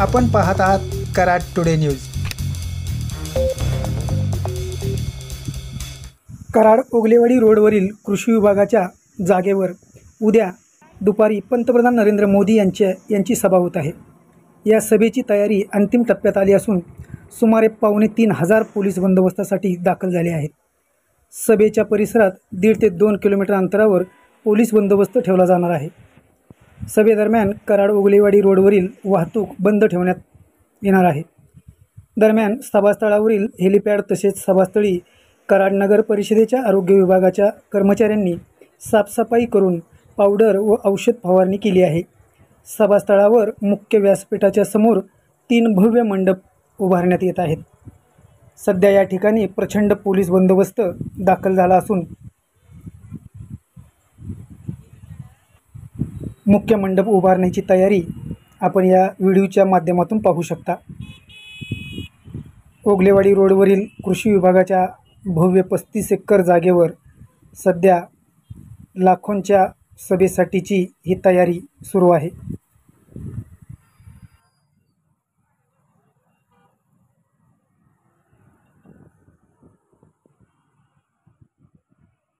आपण पाहत आहात कराड टुडे न्यूज। कराड ओगलेवाडी रोडवरील कृषी विभागाच्या जागेवर उद्या दुपारी पंतप्रधान नरेंद्र मोदी यांची सभा होत आहे। या सभेची तयारी अंतिम टप्प्यात आली असून सुमारे 2,500 पोलीस बंदोबस्तासाठी दाखल झाले आहेत। सभेच्या परिसरात 1.5 ते 2 किलोमीटर अंतरावर पोलीस बंदोबस्त ठेवला जाणार आहे। सभेदरम्यान कराड ओगलेवाडी रोडवरील वाहतूक बंद ठेवण्यात येणार आहे। दरम्यान सभास्थळावरील हेलिपॅड तसेच सभास्थळी कराड नगर परिषदेच्या आरोग्य विभागाच्या कर्मचाऱ्यांनी साफसफाई करून पावडर व औषध फवारणी केली आहे। सभास्थळावर मुख्य व्यासपीठाच्या समोर 3 भव्य मंडप उभारण्यात येत आहेत। सध्या या ठिकाणी प्रचंड पोलीस बंदोबस्त दाखल झाला असून मुख्य मंडप उभारण्याची तयारी आपण या व्हिडिओच्या माध्यमातून पाहू शकता। ओगलेवाडी रोडवरील कृषी विभागाच्या भव्य 35 एकर जागेवर सध्या लाखोंच्या सभेसाठीची ही तयारी सुरू आहे।